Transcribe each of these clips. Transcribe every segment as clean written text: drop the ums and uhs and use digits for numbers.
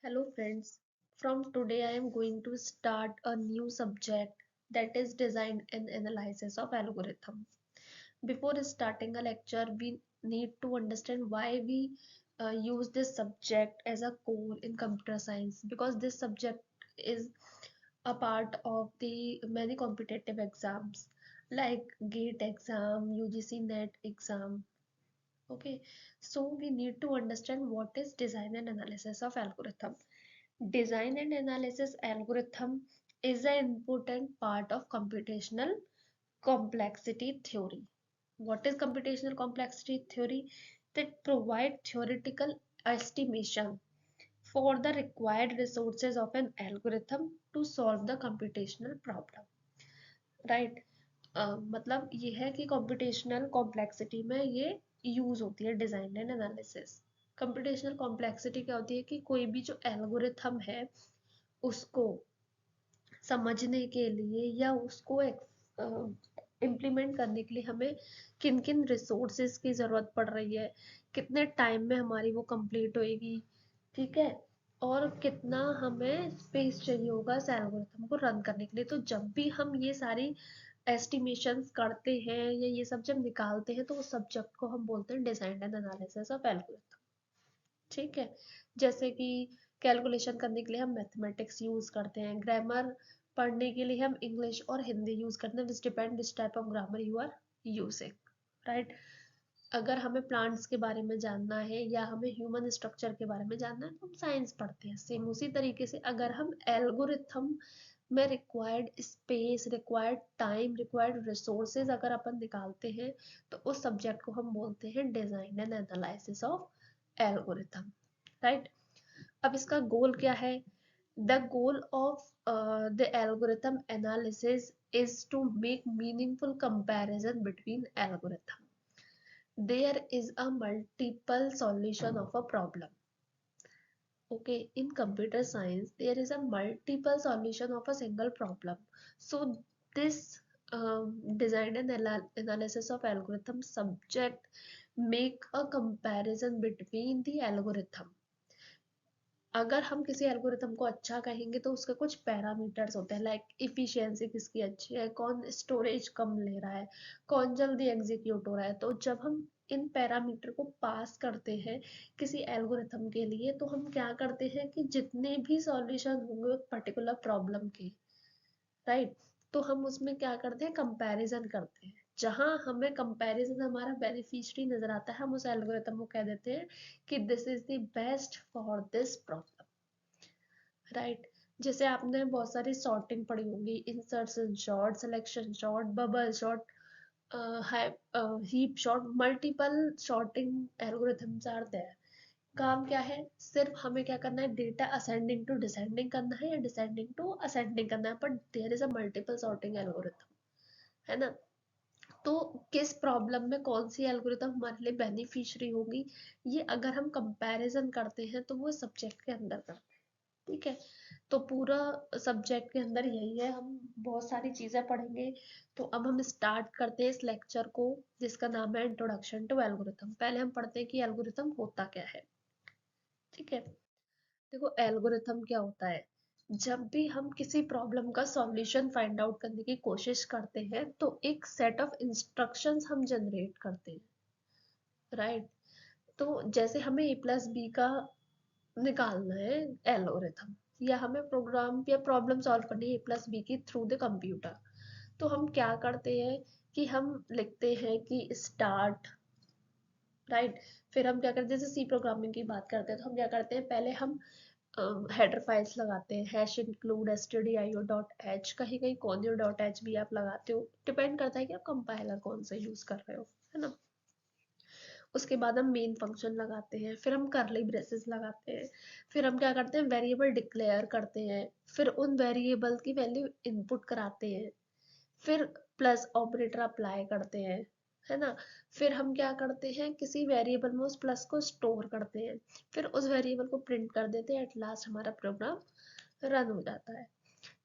Hello friends, from today I am going to start a new subject that is design and analysis of algorithm. Before starting a lecture, we need to understand why we use this subject as a core in computer science because this subject is a part of the many competitive exams like GATE exam, UGC NET exam. Okay, so we need to understand what is design and analysis of algorithm. Design and analysis algorithm is an important part of computational complexity theory. What is computational complexity theory? That provide theoretical estimation for the required resources of an algorithm to solve the computational problem. Right? मतलब ये है कि computational complexity में ये use होती है design and analysis. Computational complexity क्या होती है कि कोई भी जो एल्गोरिथम है उसको समझने के लिए या उसको इम्प्लीमेंट करने के लिए हमें किन किन रिसोर्सेज की ज़रूरत पड़ रही है, कितने टाइम में हमारी वो कंप्लीट होएगी, ठीक है, और कितना हमें स्पेस चाहिए होगा इस एल्गोरिथम को रन करने के लिए. तो जब भी हम ये सारी एस्टिमेशंस करते हैं या ये सब जब निकालते हैं तो उस सब्जेक्ट को हम बोलते हैं design and analysis of algorithm. ठीक है, जैसे कि कैलकुलेशन करने के लिए हम मैथमेटिक्स यूज करते हैं, ग्रामर पढ़ने के लिए हम इंग्लिश और हिंदी यूज करते हैं, which depend which type of grammar you are using. Right? अगर हमें प्लांट्स के बारे में जानना है या हमें ह्यूमन स्ट्रक्चर के बारे में जानना है तो हम साइंस पढ़ते हैं. सेम उसी तरीके से अगर हम एल्गोरिथम में required space, required time, required resources अगर अपन निकालते हैं तो उस सब्जेक्ट को हम बोलते हैं design and analysis of algorithm. Right? अब इसका गोल क्या है? The goal of the algorithm analysis is to make meaningful comparison between algorithm. There is a multiple solution of a problem. Okay, in computer science there is a multiple solution of a single problem. So this design and analysis of algorithm subject make a comparison between the algorithm. अगर हम किसी algorithm को अच्छा कहेंगे तो उसके कुछ parameters होते हैं, लाइक इफिशियंसी किसकी अच्छी है, कौन स्टोरेज कम ले रहा है, कौन जल्दी एग्जीक्यूट हो रहा है. तो जब हम इन पैरामीटर को पास करते हैं किसी एल्गोरिथम के लिए तो हम क्या करते हैं कि जितने भी सॉल्यूशन होंगे पर्टिकुलर प्रॉब्लम के, राइट, तो हम उसमें क्या करते हैं, कंपैरिजन करते हैं. जहां हमें कंपैरिजन हमारा बेनिफिशियरी नजर आता है हम उस एल्गोरिथम को कह देते हैं कि this is the best for this problem. Right? जैसे आपने बहुत सारी सॉर्टिंग पढ़ी होगी, insertion sort, selection sort, bubble sort, heap sort, multiple sorting algorithms are there. काम क्या है? सिर्फ हमें क्या करना है, डेटा असेंडिंग टू डिसेंडिंग करना है या डिसेंडिंग टू असेंडिंग करना है, but there is a multiple sorting algorithm. है ना? तो किस प्रॉब्लम में कौन सी एल्गोरिथम हमारे लिए बेनिफिशियरी होगी, ये अगर हम कंपैरिजन करते हैं तो वो सब्जेक्ट के अंदर करते हैं. ठीक है, तो पूरा सब्जेक्ट के अंदर यही है, हम बहुत सारी चीजें पढ़ेंगे. तो अब हम स्टार्ट करते हैं इस लेक्चर को जिसका नाम है इंट्रोडक्शन टू एल्गोरिथम. पहले हम पढ़ते हैं कि एल्गोरिथम होता क्या है. ठीक है, देखो एल्गोरिथम क्या होता है. जब भी हम किसी प्रॉब्लम का सॉल्यूशन फाइंड आउट करने की कोशिश करते हैं तो एक सेट ऑफ इंस्ट्रक्शंस हम जनरेट करते हैं. राइट? तो जैसे हमें ए प्लस बी का निकालना है एल्गोरिथम, या हमें प्रोग्राम या प्रॉब्लम सॉल्व करनी है ए प्लस बी की थ्रू द कंप्यूटर, तो हम क्या करते हैं कि हम लिखते हैं कि स्टार्ट. राइट? फिर हम क्या करते हैं, जैसे सी प्रोग्रामिंग की बात करते हैं तो हम क्या करते हैं, पहले हम हेडर फाइल्स लगाते हैं, हैश इंक्लूड stdio.h, कहीं कहीं conio.h भी आप लगाते हो, डिपेंड करता है कि आप कंपाइलर कौन सा यूज कर रहे हो. है ना? उसके बाद हम मेन फंक्शन लगाते हैं, फिर हम करली ब्रेसेस लगाते हैं, फिर हम क्या करते हैं, वेरिएबल डिक्लेयर करते हैं, फिर उन वेरिएबल की वैल्यू इनपुट कराते हैं, फिर प्लस ऑपरेटर अप्लाई करते हैं. है ना? फिर हम क्या करते हैं, किसी वेरिएबल में उस प्लस को स्टोर करते हैं, फिर उस वेरिएबल को प्रिंट कर देते हैं, एट लास्ट हमारा प्रोग्राम रन हो जाता है.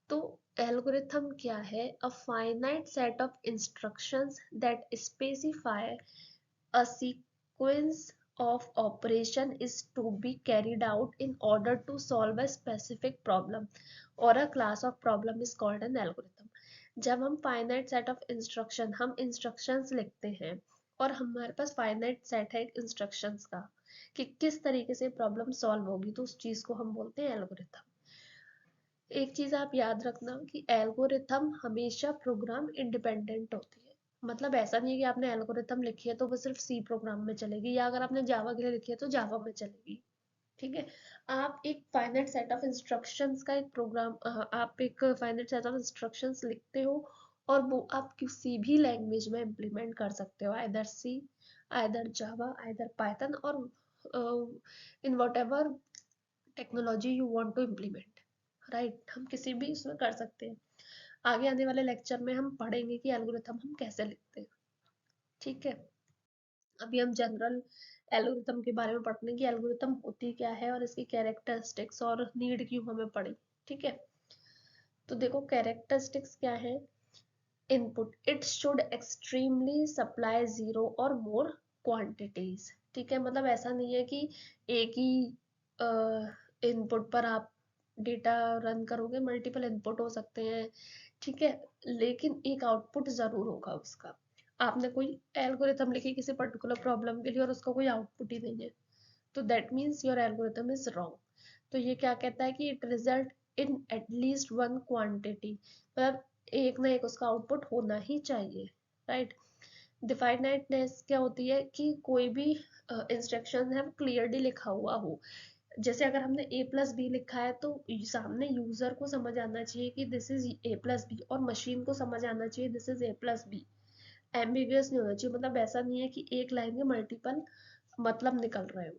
तो एल्गोरिथम क्या है? A finite set of instructions that specify a sequence of operation is to be carried out in order to solve a specific problem or a class of problem is called an algorithm. जब हम finite set of instruction हम instructions लिखते हैं और हमारे पास finite set है instructions का कि किस तरीके से प्रॉब्लम सॉल्व होगी, तो उस चीज को हम बोलते हैं एल्गोरिथम। एक चीज आप याद रखना कि एल्गोरिथम हमेशा प्रोग्राम इंडिपेंडेंट होती है। मतलब ऐसा नहीं है कि आपने एल्गोरिथम लिखी है तो वो सिर्फ सी प्रोग्राम में चलेगी, या अगर आपने जावा के लिए लिखी है तो जावा में चलेगी। ठीक है, आप एक फाइनाइट सेट ऑफ इंस्ट्रक्शंस का एक प्रोग्राम आप एक फाइनाइट सेट ऑफ इंस्ट्रक्शंस लिखते हो और वो आप किसी भी लैंग्वेज में इम्प्लीमेंट कर सकते हो, either C, either Java, either Python, और in whatever technology you want to implement. Right, हम किसी भी इसमें कर सकते हैं। आगे आने वाले लेक्चर में हम पढ़ेंगे कि एल्गोरिथम हम कैसे लिखते हैं। ठीक है, अभी हम जनरल एल्गोरिथम के बारे में पढ़ते हैं कि एल्गोरिथम होती क्या है और इसकी कैरेक्टरिस्टिक्स और नीड क्यों हमें पड़ी। ठीक है, तो देखो कैरेक्टरिस्टिक्स क्या है। Input, it should extremely supply zero और मोर क्वांटिटीज। ठीक है, मतलब ऐसा नहीं है कि एक ही इनपुट पर आप डेटा रन करोगे, मल्टीपल इनपुट हो सकते हैं। ठीक है, लेकिन एक आउटपुट जरूर होगा उसका। आपने कोई एल्गोरिथम लिखी किसी पर्टिकुलर प्रॉब्लम के लिए और उसका कोई आउटपुट ही नहीं है, तो that means your algorithm is wrong. तो ये क्या कहता है कि it result in at least one quantity, मतलब एक ना एक उसका आउटपुट होना ही चाहिए। राइट, डिफाइनाइटनेस क्या होती है कि कोई भी इंस्ट्रक्शन है क्लियरली लिखा हुआ हो। जैसे अगर हमने a प्लस बी लिखा है तो सामने यूजर को समझ आना चाहिए कि this is a plus B, और मशीन को समझ आना चाहिए this is a plus B. Ambiguous नहीं होना चाहिए, मतलब ऐसा नहीं है कि एक लाइन के मल्टीपल मतलब निकल रहे हो।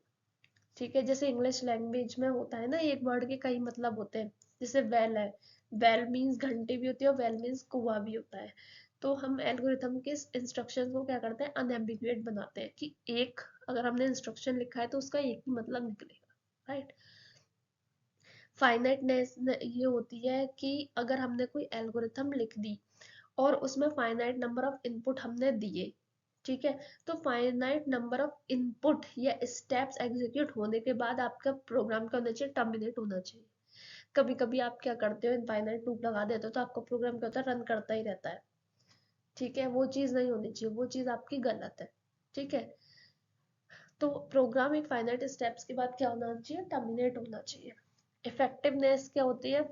ठीक है, जैसे इंग्लिश लैंग्वेज में होता है ना, एक वर्ड के कई मतलब होते हैं। जैसे वेल है, वेल मीन्स घंटे भी होती है और वेल मीन्स कुआं भी होता है। तो हम एल्गोरिथम के इंस्ट्रक्शन को क्या करते हैं, अनएम्बिगुएट बनाते हैं कि एक, अगर हमने इंस्ट्रक्शन लिखा है तो उसका एक ही मतलब निकलेगा। राइट, फाइनाइटनेस ये होती है कि अगर हमने कोई एल्गोरिथम लिख दी और उसमें फाइनाइट नंबर ऑफ इनपुट हमने दिए, ठीक है, तो फाइनाइट नंबर ऑफ इनपुट या स्टेप्स एग्जीक्यूट होने के बाद आपका प्रोग्राम क्या होना चाहिए, टर्मिनेट होना चाहिए। कभी कभी आप क्या करते हो, इनफाइनाइट लूप लगा देते हो तो आपका प्रोग्राम क्या होता है, रन करता ही रहता है। ठीक है, वो चीज नहीं होनी चाहिए, वो चीज आपकी गलत है। ठीक है, तो प्रोग्राम एक फाइनाइट स्टेप्स के बाद क्या होना चाहिए, टर्मिनेट होना चाहिए। इफेक्टिवनेस क्या होती है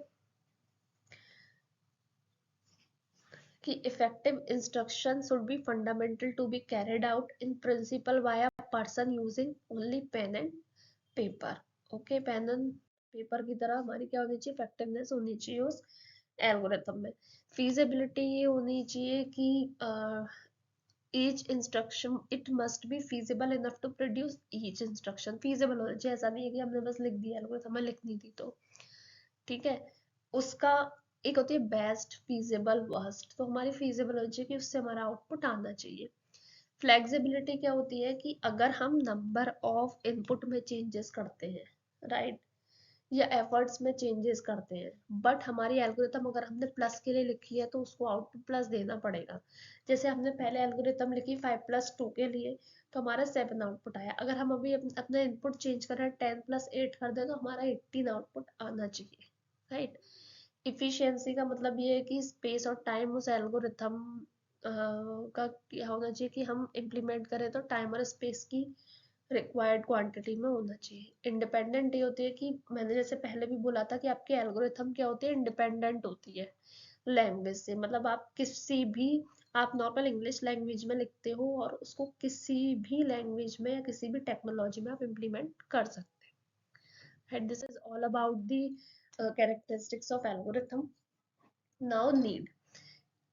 कि effective instruction should be fundamental to be carried out in principle by a person using only pen and paper। Okay, pen and paper की तरह हमारी क्या होनी चाहिए, इफेक्टिवनेस होनी चाहिए उस एल्गोरिथम में। फीजिबिलिटी ये होनी चाहिए कि each instruction it must be feasible enough to produce each instruction. Feasible होना चाहिए, ऐसा नहीं है कि हमने बस लिख दिया एल्गोरिथम में लिखनी थी तो। ठीक है, उसका एक होती है बेस्ट, फीजिबल, वर्स्ट। तो हमारी फीजिबल होनी चाहिए कि उससे हमारा आउटपुट आना चाहिए। फ्लेक्सिबिलिटी क्या होती है कि अगर हम नंबर ऑफ इनपुट में चेंजेस करते हैं, राइट, या एफर्ट्स में चेंजेस करते हैं, बट हमारी एल्गोरिथम अगर हमने प्लस के लिए लिखी है तो उसको आउटपुट प्लस देना पड़ेगा। जैसे हमने पहले एल्गोरिथम लिखी 5+2 के लिए तो हमारा 7 आउटपुट आया। अगर हम अभी अपना इनपुट चेंज करें 10+8 कर दें तो हमारा 18 आउटपुट आना चाहिए। राइट, इफिशियंसी का मतलब ये है कि स्पेस और टाइम उस एल्गोरिथम का क्या होना चाहिए कि हम इम्प्लीमेंट करें तो टाइम और स्पेस की रिक्वायर्ड क्वांटिटी में होना चाहिए। इंडिपेंडेंट ये होती है कि मैंने जैसे पहले भी बोला था कि आपकी एल्गोरिथम क्या होती है, इंडिपेंडेंट होती है लैंग्वेज से। मतलब आप किसी भी, आप नॉर्मल इंग्लिश लैंग्वेज में लिखते हो और उसको किसी भी लैंग्वेज में या किसी भी टेक्नोलॉजी में आप इम्प्लीमेंट कर सकते हैं। This is all about the characteristics of algorithm. Now need,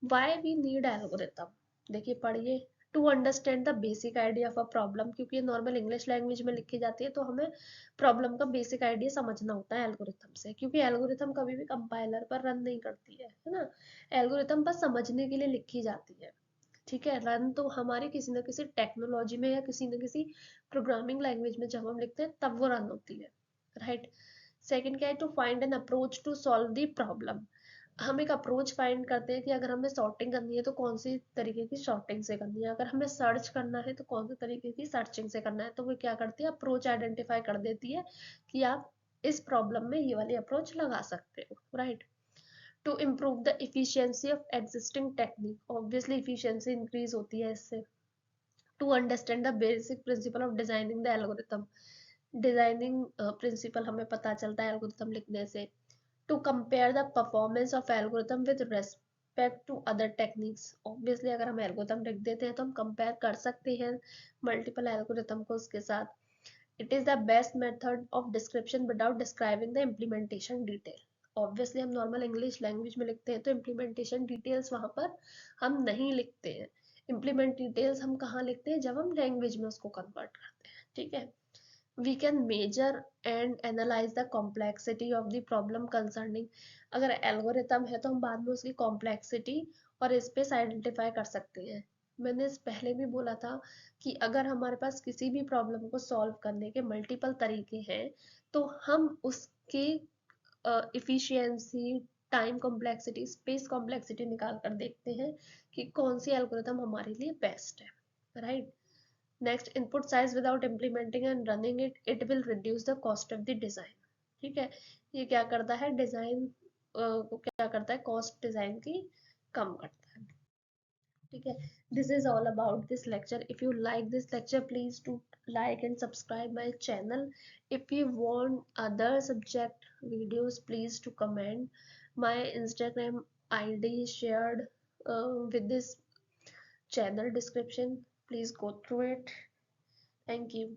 why we need algorithm, देखिए पढ़िए। To understand the basic idea of a problem, क्योंकि नॉर्मल इंग्लिश लैंग्वेज में लिखी जाती है तो हमें प्रॉब्लम का बेसिक आइडिया समझना होता है एल्गोरिथम से, क्योंकि एल्गोरिथम कभी भी कंपाइलर पर रन नहीं करती है ना। एल्गोरिथम बस समझने के लिए लिखी जाती है। ठीक है, रन तो हमारी किसी न किसी टेक्नोलॉजी में या किसी न किसी प्रोग्रामिंग लैंग्वेज में जब हम लिखते हैं तब वो रन होती है। राइट, सेकंड क्या है, to find an approach to solve the problem. हम एक अप्रोच फाइंड करते हैं कि अगर हमें सॉर्टिंग करनी है तो कौन सी तरीके की सॉर्टिंग से करनी है, अगर हमें सर्च करना है तो कौन से तरीके की सर्चिंग से करना है। तो वो क्या करती है, अप्रोच आइडेंटिफाई कर देती है कि आप इस प्रॉब्लम में ये वाली अप्रोच लगा सकते हो, right. To improve the efficiency of existing technique, obviously efficiency increase होती है इससे। To understand the basic principle of designing the algorithm, designing principle हमें पता चलता है एल्गोरिथम लिखने से। To compare the performance of algorithm with respect to other techniques, obviously अगर हम एल्गोरिथम लिख देते हैं तो हम कंपेयर कर सकते हैं मल्टीपल एल्गोरिथम को उसके साथ। It is the best method of description without describing the implementation detail. Obviously हम नॉर्मल इंग्लिश लैंग्वेज में लिखते हैं तो इम्प्लीमेंटेशन डिटेल्स वहां पर हम नहीं लिखते हैं। इम्प्लीमेंट डिटेल्स हम कहाँ लिखते हैं, जब हम लैंग्वेज में उसको कन्वर्ट करते हैं, ठीक है। We can measure and analyze the complexity of the problem concerning, अगर एल्गोरिथम है तो हम बाद में उसकी कॉम्प्लेक्सिटी और स्पेस आइडेंटिफाई कर सकते हैं। मैंने इस पहले भी बोला था कि अगर हमारे पास किसी भी प्रॉब्लम को सॉल्व करने के मल्टीपल तरीके हैं तो हम उसकी efficiency, time complexity, space complexity निकाल कर देखते हैं कि कौन सी एल्गोरिथम हमारे लिए बेस्ट है, right. Next, input size without implementing and running it, it will reduce the cost of the design. ठीक है, ये क्या करता है, डिजाइन को क्या करता है, कॉस्ट डिजाइन की कम करता है। ठीक है, this is all about this lecture. If you like this lecture please to like and subscribe my channel. If you want other subject videos please to comment. My Instagram ID is shared with this channel description, please go through it. Thank you.